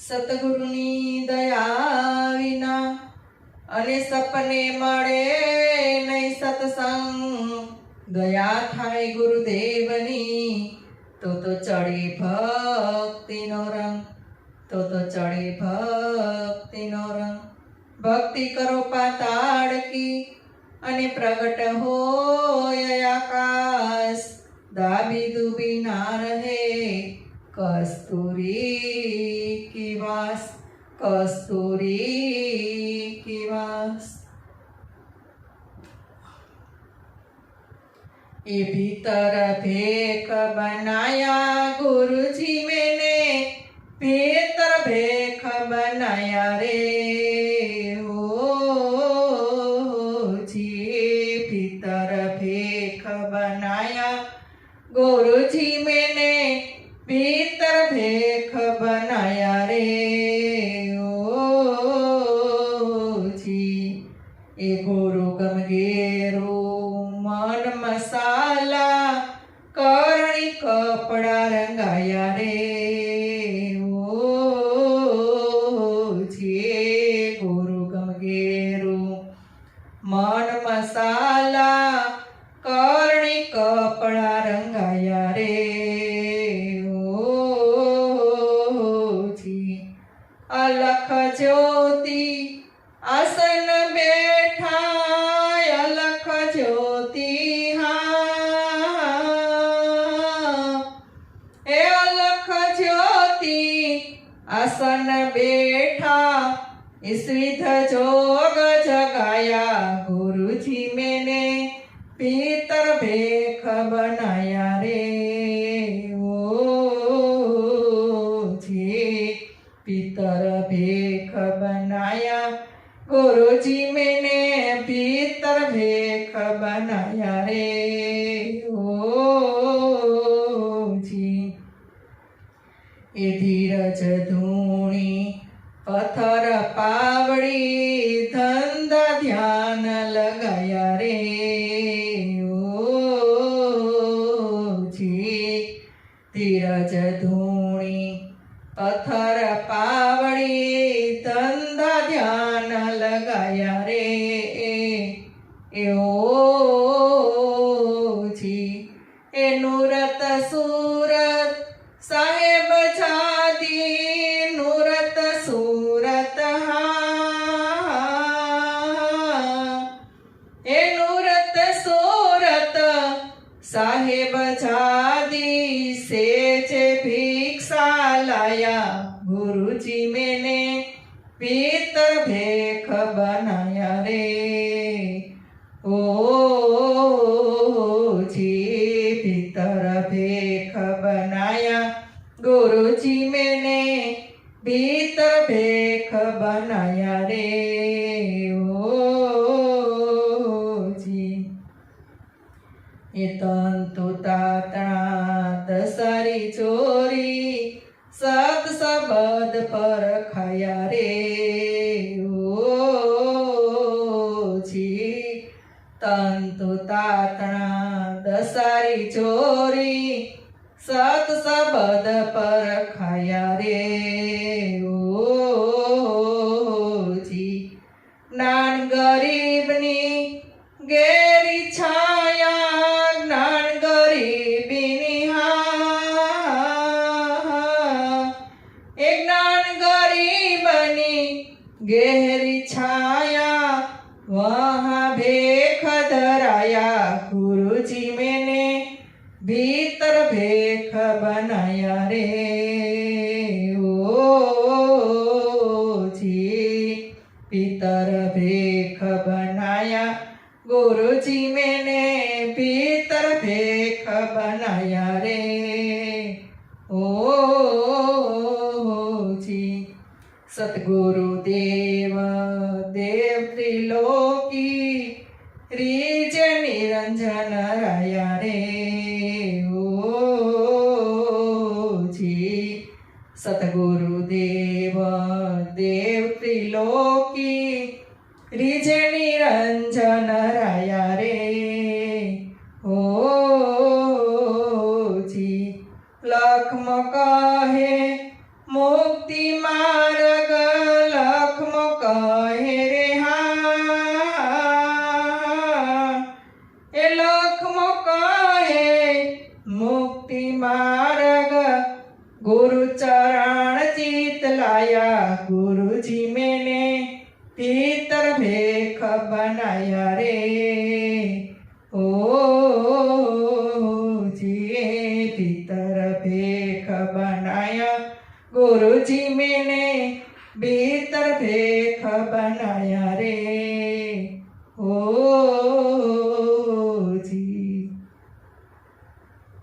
સતગુરુની દયા વિના અને સપને મળે નહીં સત્સંગ. દયા થાય ગુરુદેવની તો ચડે ભક્તિનો રંગ, તો ચડે ભક્તિનો રંગ. ભક્તિ કરો પાતાળ કી અને પ્રગટ હોય આકાશ. દાબી દુબી ના રહે કસ્તુરી કી વાસ, કસ્તુરી કી વાસ. એ ભીतर ભેખ બનાયા ગુરુજી મેને, ભીतर ભેખ બનાયા રે. भीतर भेख बनाया गुरुजी मैंने, भीतर भेख बनाया रे. ओ जी ए गुरु गमगेरो मन मसाला, करणी कपड़ा रंगाया रे. ओ जी गुरु गमगेरो मन मसाला, करणी कपड़ा रंगाया रे. ओ जी अलख ज्योति आसन बैठा, अलख ज्योति हाँ. ए अलख ज्योति आसन बैठा, इस विध जोग जगाया गुरुजी मैंने, भीतर भेख बनाया रे. ओ जी भीतर भेख बनाया गुरुजी मैंने, भीतर भेख बनाया रे. ओ जी ए धीरज धूणी पत्थर पावड़ी, धंधा ध्यान लगाया रे. ओ जी धीरज धूणी पत्थर पावड़ी, धंधा ध्यान लगाया रे. ए ओ जी ए नूरत सूरत साहेब जादी, नूरत सूरत हाँ. ए नूरत सूरत साहेब जादी, से जे भिक्षा लाया गुरुजी मैंने, भीतर भेख बनाया रे. ओ जी भीतर भेख बनाया गुरुजी मैंने, भीतर भेख बनाया रे. ओ जी ये तंतु तातना दसारी चोरी, सत सबद पर खाया रे. ओ जी तंतु तातना दसारी चोरी, सत सबद पर खाया रे. ओ जी ज्ञान गरीबनी गेरी छाया, ज्ञान गरीबीनी हाँ. एक ज्ञान गरीबनी गहरी छाया, वहाँ भेख धराया गुरुजी मैंने, भीतर भेख बनाया रे. ओ जी भीतर भेख बनाया गुरुजी मैंने, भीतर भेख बनाया रे. ओ जी सतगुरुदेव देव त्रिलोकी, रिज निरंजन राया रे. ओ जी सतगुरुदेव देव त्रिलोकी, रिज निरंजन राया रे. ओ जी लख मकाहे मुक्ति मार्ग लखमो कहे रे हाँ ए लखमो कहे मुक्ति मार्ग गुरु चरण चित लाया गुरुजी मैंने भीतर भेख बनाया रे ओ जी भीतर भेख बनाया गुरुजी मैंने भीतर भेख बनाया रे ओ